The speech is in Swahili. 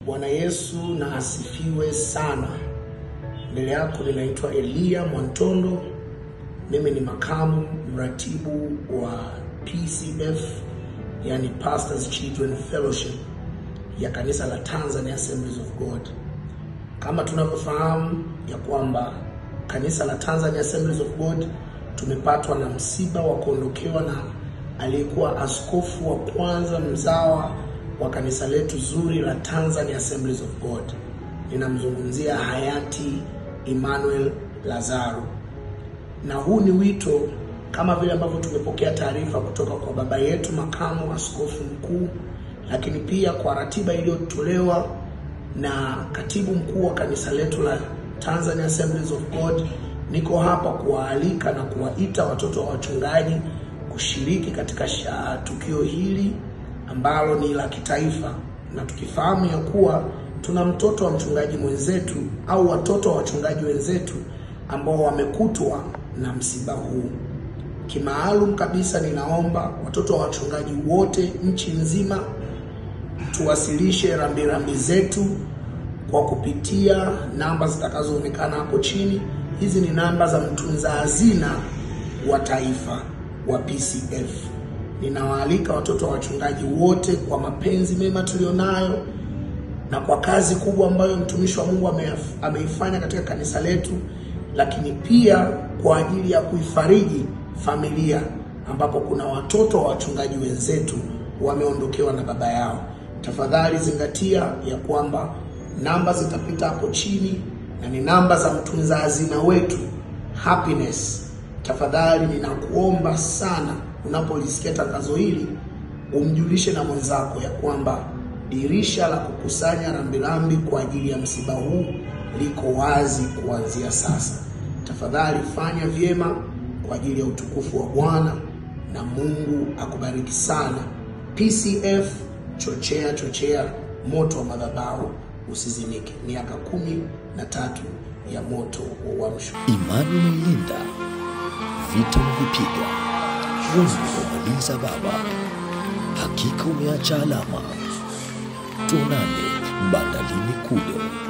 Bwana Yesu na asifiwe sana. Mbele yako ninaitwa Elia Mwantondo. Mimi ni makamu mratibu wa PCF, yani Pastors Children Fellowship ya kanisa la Tanzania Assemblies of God. Kama tunavyofahamu ya kwamba kanisa la Tanzania Assemblies of God tumepatwa na msiba wa kuondokewa na aliyekuwa askofu wa kwanza mzawa wa kanisa letu zuri la Tanzania Assemblies of God. Ninamzungumzia hayati Emmanuel Lazaro. Na huu ni wito kama vile ambavyo tumepokea taarifa kutoka kwa baba yetu makamu askofu mkuu, lakini pia kwa ratiba iliyotolewa na katibu mkuu wa kanisa letu la Tanzania Assemblies of God. Niko hapa kuwaalika na kuwaita watoto wa wachungaji kushiriki katika tukio hili ambalo ni la kitaifa, na tukifahamu ya kuwa tuna mtoto wa mchungaji mwenzetu au watoto wa wachungaji wenzetu ambao wamekutwa na msiba huu. Kimaalum kabisa ninaomba watoto wa wachungaji wote nchi nzima tuwasilishe rambirambi zetu kwa kupitia namba zitakazoonekana hapo chini. Hizi ni namba za mtunza hazina wa taifa wa PCF. Ninawaalika watoto wa wachungaji wote kwa mapenzi mema tulionayo na kwa kazi kubwa ambayo mtumishi wa Mungu ameifanya katika kanisa letu, lakini pia kwa ajili ya kuifariji familia ambapo kuna watoto wa wachungaji wenzetu wameondokewa na baba yao. Tafadhali zingatia ya kwamba namba zitapita hapo chini na ni namba za mtunza hazina wetu Happiness. Tafadhali ninakuomba sana unapolisikia tangazo hili umjulishe na mwenzako ya kwamba dirisha la kukusanya rambirambi kwa ajili ya msiba huu liko wazi kuanzia sasa. Tafadhali fanya vyema kwa ajili ya utukufu wa Bwana, na Mungu akubariki sana. PCF, chochea moto wa madhabahu usizimike. Miaka 13 ya moto wa uamsho. Emmanuel Linda, vita umepiga, Mungu umemaliza baba, hakika umeacha alama. Tuonane bandalini kule.